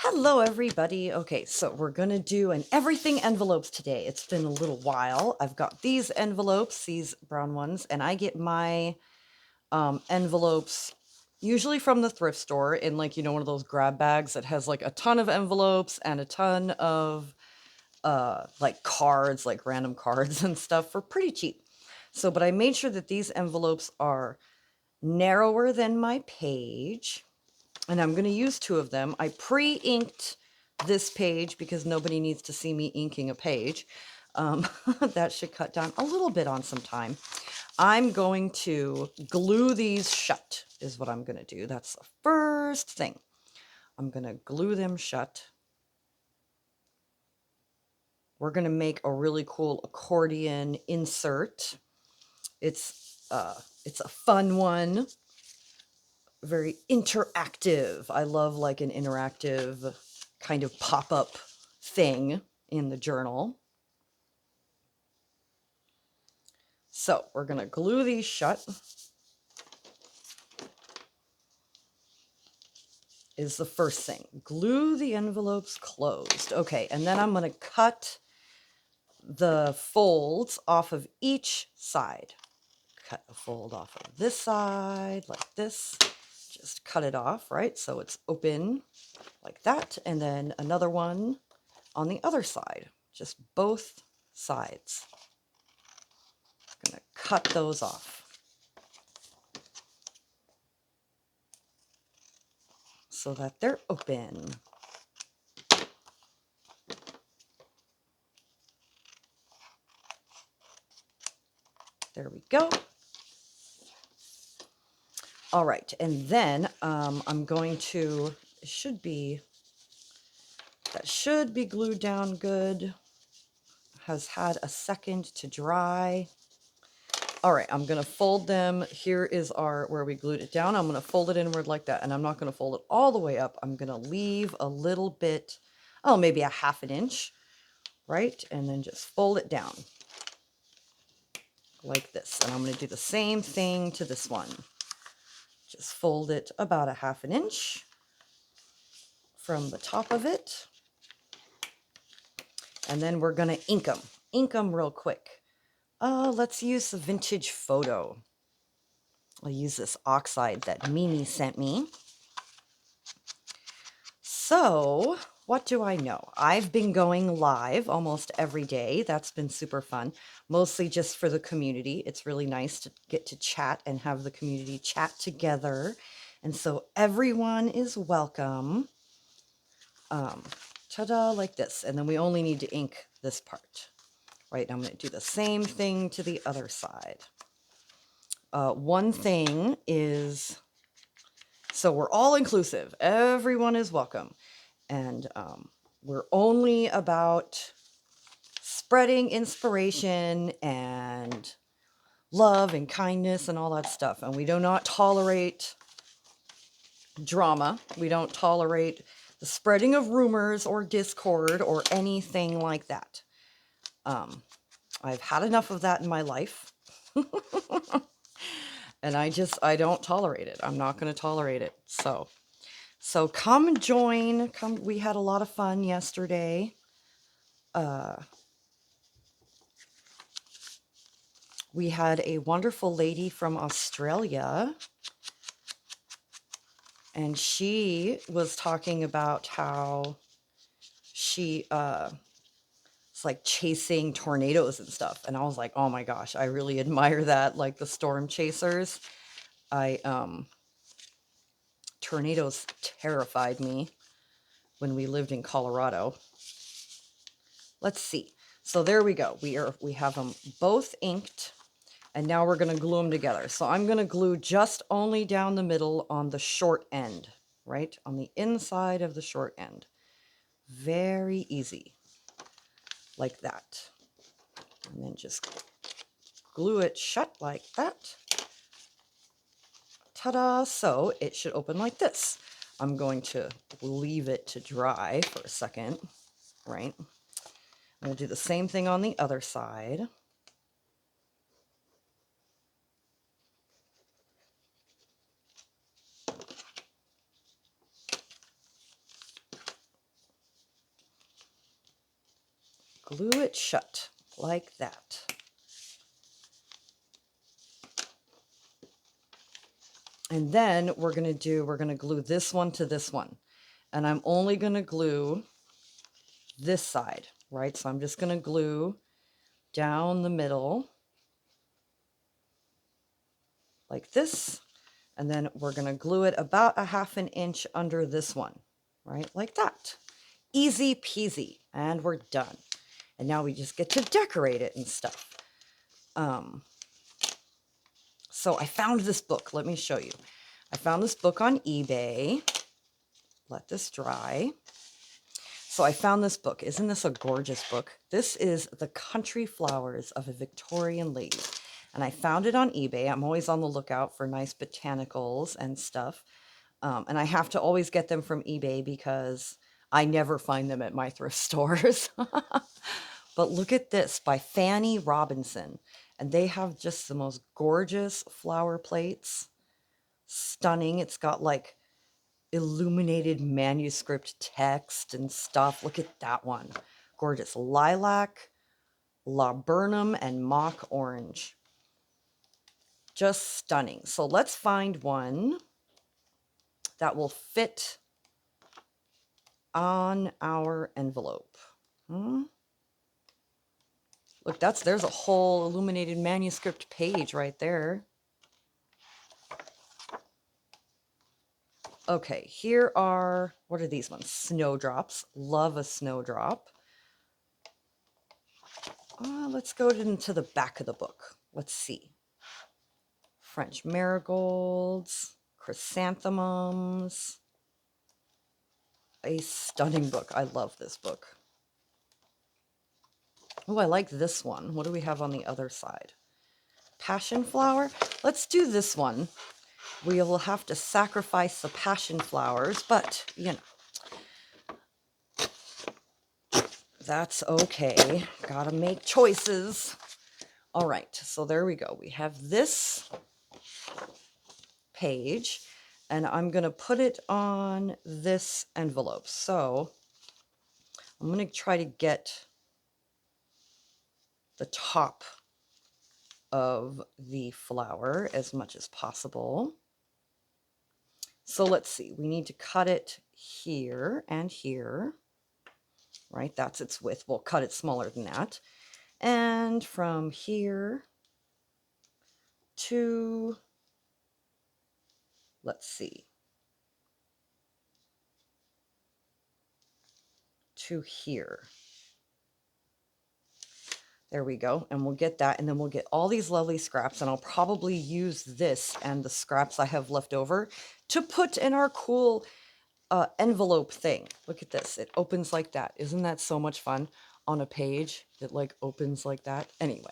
Hello, everybody. Okay, so we're going to do an everything envelopes today. It's been a little while. I've got these envelopes, these brown ones, and I get my envelopes usually from the thrift store in like, one of those grab bags that has like a ton of envelopes and a ton of like cards, like random cards and stuff for pretty cheap. So, but I made sure that these envelopes are narrower than my page. And I'm going to use two of them. I pre-inked this page because nobody needs to see me inking a page. That should cut down a little bit on some time. I'm going to glue these shut is what I'm going to do. That's the first thing. I'm going to glue them shut. We're going to make a really cool accordion insert. It's a fun one. Very interactive. I love like an interactive kind of pop-up thing in the journal. So we're going to glue these shut. Is the first thing. Glue the envelopes closed. Okay, and then I'm going to cut the folds off of each side. Cut a fold off of this side like this. Just cut it off, right? So it's open like that. And then another one on the other side, just both sides. I'm going to cut those off. So that they're open. There we go. All right, and then I'm going to, that should be glued down good. Has had a second to dry. All right, I'm going to fold them. Here is where we glued it down. I'm going to fold it inward like that, and I'm not going to fold it all the way up. I'm going to leave a little bit, maybe a half an inch, right? And then just fold it down like this. And I'm going to do the same thing to this one. Just fold it about a half an inch from the top of it. And then we're going to ink them. Ink them real quick. Let's use the vintage photo. I'll use this oxide that Mimi sent me. So, what do I know? I've been going live almost every day. That's been super fun. Mostly just for the community. It's really nice to get to chat and have the community chat together. And so everyone is welcome. Ta-da, like this. And then we only need to ink this part. Right, I'm going to do the same thing to the other side. One thing is, so we're all inclusive. Everyone is welcome. And we're only about spreading inspiration and love and kindness and all that stuff. And we do not tolerate drama. We don't tolerate the spreading of rumors or discord or anything like that. I've had enough of that in my life. And I don't tolerate it. I'm not going to tolerate it. So come join. Come. We had a lot of fun yesterday. We had a wonderful lady from Australia, and she was talking about how she it's like chasing tornadoes and stuff. And I was like, oh my gosh, I really admire that. Like the storm chasers. Tornadoes terrified me when we lived in Colorado. Let's see. So there we go. We have them both inked, and now we're going to glue them together. So I'm going to glue just only down the middle on the short end, right? On the inside of the short end. Very easy. Like that. And then just glue it shut like that. Ta-da! So it should open like this. I'm going to leave it to dry for a second, right? I'm going to do the same thing on the other side. glue it shut like that. And then we're going to glue this one to this one. And I'm only going to glue this side, right? So I'm just going to glue down the middle like this. And then we're going to glue it about 1/2 inch under this one, right? Like that. Easy peasy. And we're done. And now we just get to decorate it and stuff. So I found this book. Let me show you. I found this book on eBay. Let this dry. So I found this book. Isn't this a gorgeous book? This is The Country Flowers of a Victorian Lady. And I found it on eBay. I'm always on the lookout for nice botanicals and stuff. And I have to always get them from eBay because I never find them at my thrift stores. But look at this by Fanny Robinson. And they have just the most gorgeous flower plates. Stunning. It's got like illuminated manuscript text and stuff. Look at that one. Gorgeous. Lilac, laburnum, and mock orange. Just stunning. So let's find one that will fit on our envelope. Look, there's a whole illuminated manuscript page right there. Okay, here are, what are these ones? Snowdrops. Love a snowdrop. Let's go into the back of the book. Let's see. French marigolds, chrysanthemums. A stunning book. I love this book. Oh, I like this one. What do we have on the other side? Passion flower. Let's do this one. We will have to sacrifice the passion flowers, but, you know, that's okay. Gotta make choices. All right, so there we go. We have this page, and I'm going to put it on this envelope. So I'm going to try to get the top of the flower as much as possible. So let's see, we need to cut it here and here, right? That's its width. We'll cut it smaller than that. And from here to, let's see, to here. There we go. And we'll get that. And then we'll get all these lovely scraps. And I'll probably use this and the scraps I have left over to put in our cool envelope thing. Look at this. It opens like that. Isn't that so much fun? On a page, it like opens like that. Anyway.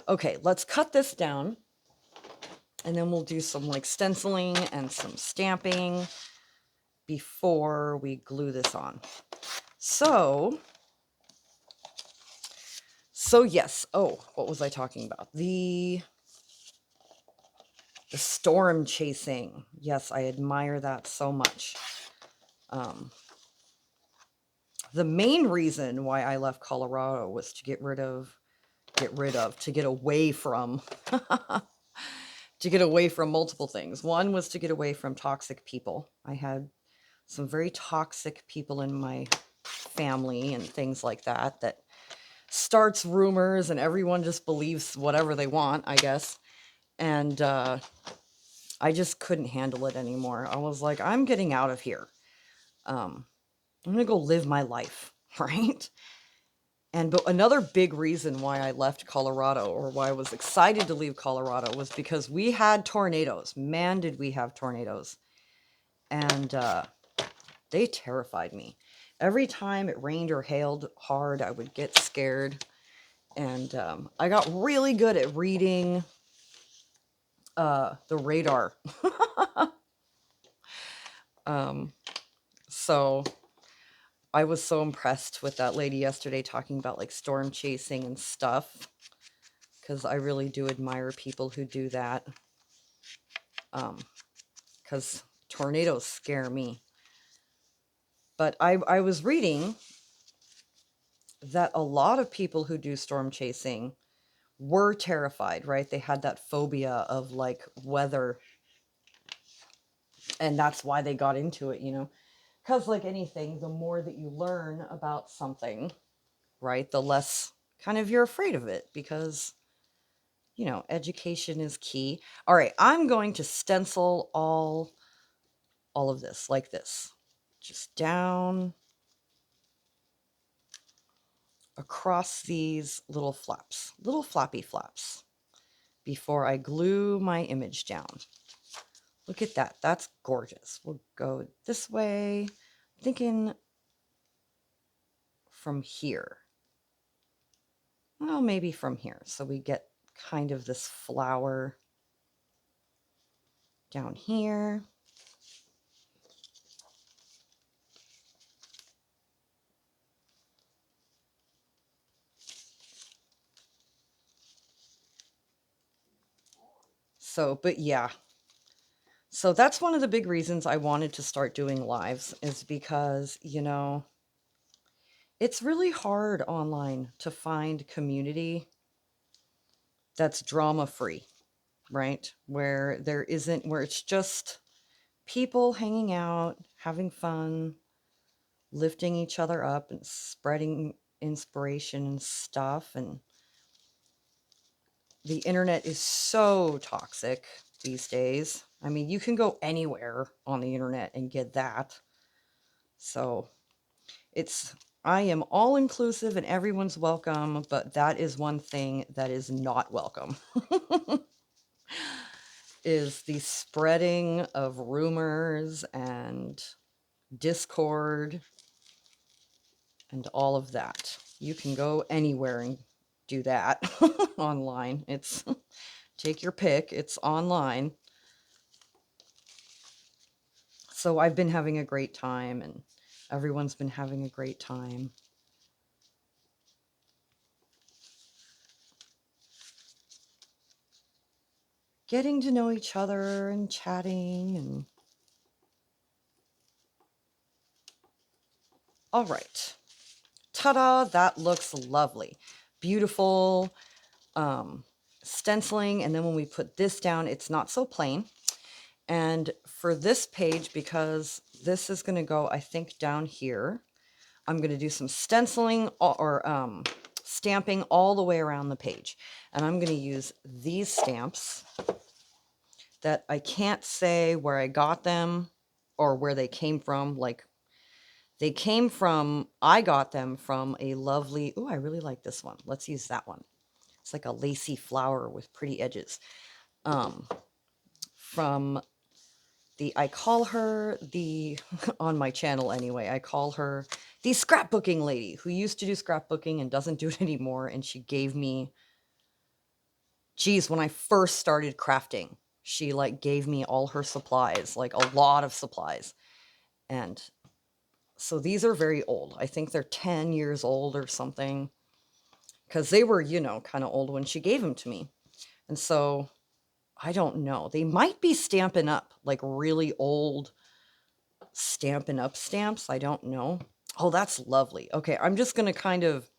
Okay, let's cut this down. And then we'll do some like stenciling and some stamping before we glue this on. So yes. Oh, what was I talking about? The storm chasing. Yes, I admire that so much. The main reason why I left Colorado was to get away from, to get away from multiple things. One was to get away from toxic people. I had some very toxic people in my family and things like that, that starts rumors and everyone just believes whatever they want, I guess. And I just couldn't handle it anymore. I was like, I'm getting out of here. I'm going to go live my life, right? But another big reason why I left Colorado, or why I was excited to leave Colorado, was because we had tornadoes. Man, did we have tornadoes. And they terrified me. Every time it rained or hailed hard, I would get scared. And I got really good at reading the radar. So I was so impressed with that lady yesterday talking about like storm chasing and stuff, because I really do admire people who do that, because tornadoes scare me. But I was reading that a lot of people who do storm chasing were terrified, right? They had that phobia of like weather, and that's why they got into it, you know? Because, like anything, the more that you learn about something, right, the less kind of you're afraid of it, because, you know, education is key. All right, I'm going to stencil all of this like this, just down across these little flaps, little flappy flaps, before I glue my image down. Look at that. That's gorgeous. We'll go this way. I'm thinking from here. Well, maybe from here. So we get kind of this flower down here. So, but yeah. So that's one of the big reasons I wanted to start doing lives, is because, you know, it's really hard online to find community that's drama free, right? Where there isn't, where it's just people hanging out, having fun, lifting each other up and spreading inspiration and stuff. And the internet is so toxic these days. I mean, you can go anywhere on the internet and get that. So I am all inclusive and everyone's welcome, but that is one thing that is not welcome. Is the spreading of rumors and discord and all of that. You can go anywhere and do that online. It's take your pick. It's online. So I've been having a great time, and everyone's been having a great time. Getting to know each other and chatting and all right. Ta-da, that looks lovely. Beautiful stenciling. And then when we put this down, it's not so plain. And for this page, because this is going to go, I think, down here, I'm going to do some stenciling or stamping all the way around the page. And I'm going to use these stamps that I can't say where I got them or where they came from. Like, they came from, I got them from a lovely, oh, I really like this one. Let's use that one. It's like a lacy flower with pretty edges. From I call her the, on my channel anyway, I call her the scrapbooking lady who used to do scrapbooking and doesn't do it anymore. And she gave me, geez, when I first started crafting, she like gave me all her supplies, like a lot of supplies. And so these are very old. I think they're 10 years old or something, because they were, you know, kind of old when she gave them to me. And so I don't know. They might be Stampin' Up, like really old Stampin' Up stamps. I don't know. Oh, that's lovely. Okay, I'm just going to kind of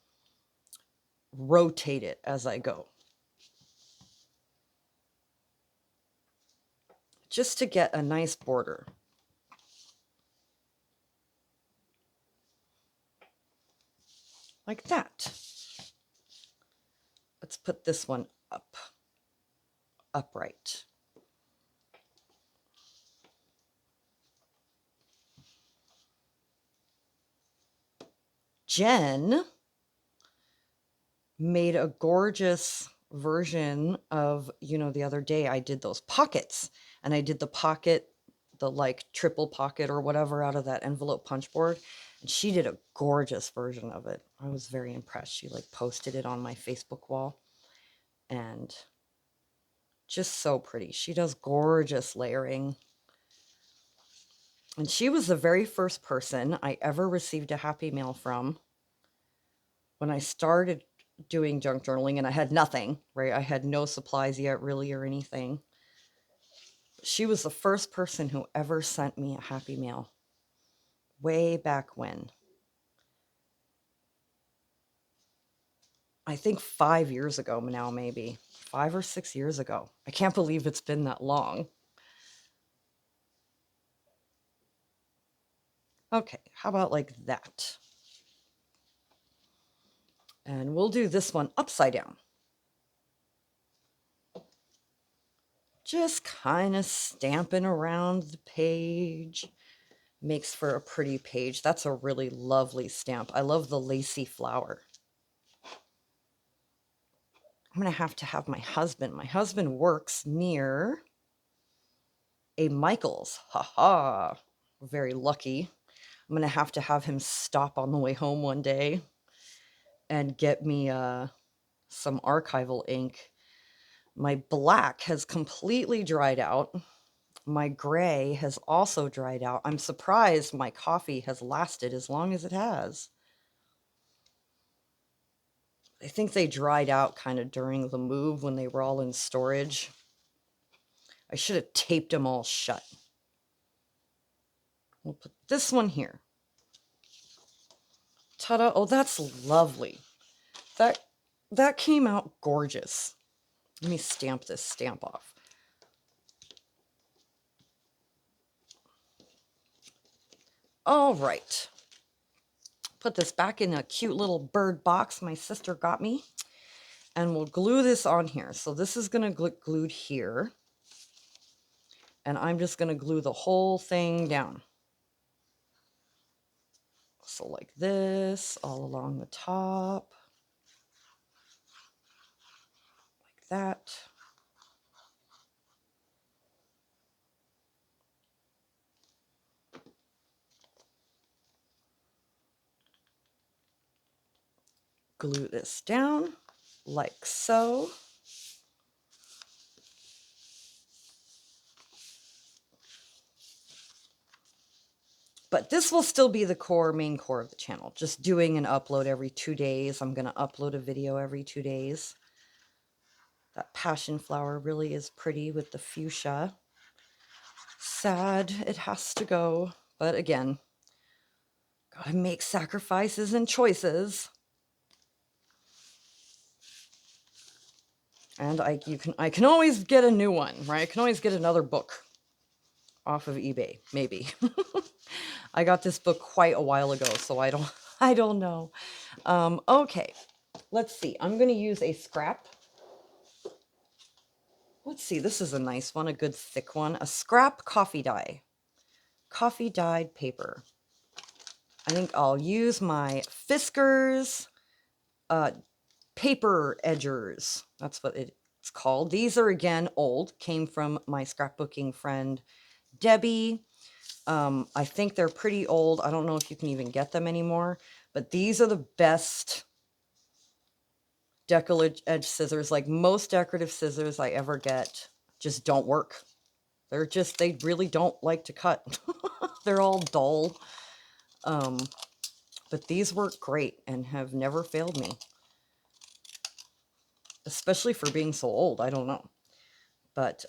rotate it as I go, just to get a nice border. Like that. Let's put this one up, upright. Jen made a gorgeous version of, you know, the other day I did those pockets, and I did the pocket, the like triple pocket or whatever out of that envelope punch board. And she did a gorgeous version of it. I was very impressed. She like posted it on my Facebook wall, and just so pretty. She does gorgeous layering. And she was the very first person I ever received a happy mail from when I started doing junk journaling, and I had nothing, right? I had no supplies yet, really, or anything. She was the first person who ever sent me a happy mail way back when. I think 5 years ago now, maybe 5 or 6 years ago. I can't believe it's been that long. Okay, how about like that? And we'll do this one upside down. Just kind of stamping around the page. Makes for a pretty page. That's a really lovely stamp. I love the lacy flower. I'm going to have my husband. My husband works near a Michael's. Ha. Very lucky. I'm going to have him stop on the way home one day and get me some archival ink. My black has completely dried out. My gray has also dried out. I'm surprised my coffee has lasted as long as it has. I think they dried out kind of during the move when they were all in storage. I should have taped them all shut. We'll put this one here. Ta-da! Oh, that's lovely. That came out gorgeous. Let me stamp this stamp off. All right. Put this back in a cute little bird box my sister got me. And we'll glue this on here. So this is going to get glued here. And I'm just going to glue the whole thing down. So like this, all along the top. Like that. Glue this down like so. But this will still be the main core of the channel. Just doing an upload every 2 days. I'm going to upload a video every 2 days. That passion flower really is pretty with the fuchsia. Sad it has to go. But again, gotta make sacrifices and choices. And I can always get a new one, right? I can always get another book off of eBay, maybe. I got this book quite a while ago, so I don't know. Okay, let's see. I'm going to use a scrap. Let's see. This is a nice one, a good thick one. A scrap coffee dye. Coffee dyed paper. I think I'll use my Fiskars paper edgers. That's what it's called. These are, again, old. Came from my scrapbooking friend, Debbie. I think they're pretty old. I don't know if you can even get them anymore, but these are the best decorative edge scissors. Like most decorative scissors I ever get just don't work. They really don't like to cut. They're all dull. But these work great and have never failed me. Especially for being so old. I don't know. But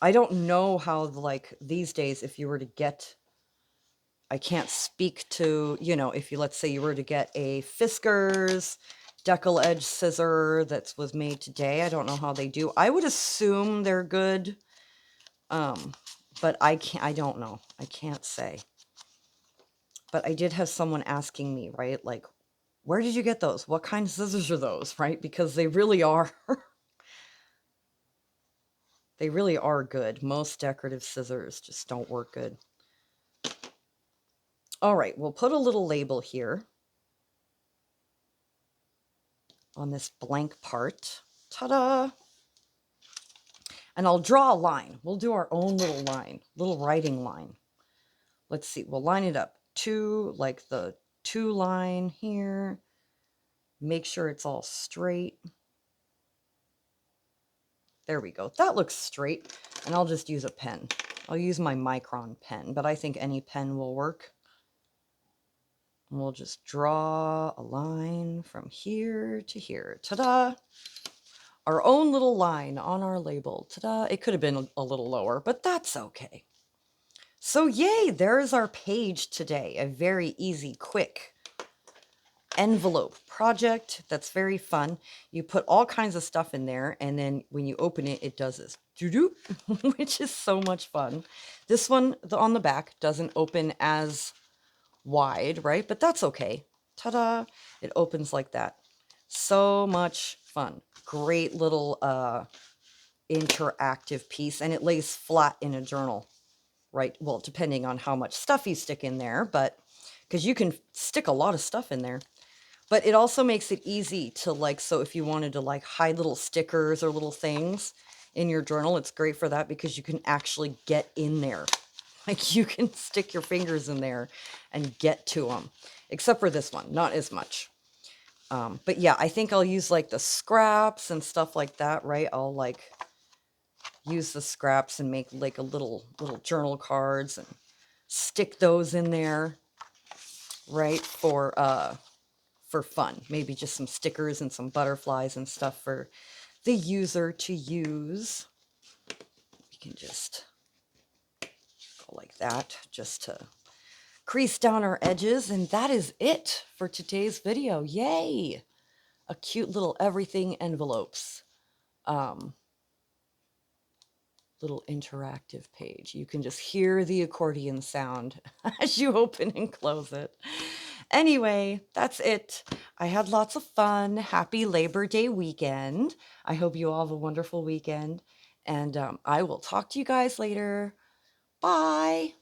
I don't know how, like, these days, if you were to get, I can't speak to, if you, let's say you were to get a Fiskars decal edge scissor that was made today. I don't know how they do. I would assume they're good. But I don't know. I can't say. But I did have someone asking me, right? Like, where did you get those? What kind of scissors are those, right? Because they really are. They really are good. Most decorative scissors just don't work good. All right, we'll put a little label here on this blank part. Ta-da! And I'll draw a line. We'll do our own little line, little writing line. Let's see, we'll line it up. Like the 2 line here. Make sure it's all straight. There we go. That looks straight. And I'll just use a pen. I'll use my Micron pen, but I think any pen will work. And we'll just draw a line from here to here. Ta-da! Our own little line on our label. Ta-da! It could have been a little lower, but that's okay. So yay, there's our page today. A very easy, quick envelope project that's very fun. You put all kinds of stuff in there, and then when you open it, it does this doo-doo, which is so much fun. This one, on the back, doesn't open as wide, right? But that's okay. Ta-da! It opens like that. So much fun. Great little interactive piece, and it lays flat in a journal, right? Well, depending on how much stuff you stick in there, but because you can stick a lot of stuff in there. But it also makes it easy to, like, so if you wanted to like hide little stickers or little things in your journal, it's great for that because you can actually get in there. Like, you can stick your fingers in there and get to them, except for this one, not as much. But yeah, I think I'll use like the scraps and stuff like that, right? I'll like use the scraps and make like a little journal cards and stick those in there, right? For fun. Maybe just some stickers and some butterflies and stuff for the user to use. We can just go like that just to crease down our edges, and that is it for today's video. Yay! A cute little everything envelopes. Little interactive page. You can just hear the accordion sound as you open and close it. Anyway, that's it. I had lots of fun. Happy Labor Day weekend. I hope you all have a wonderful weekend. And I will talk to you guys later. Bye.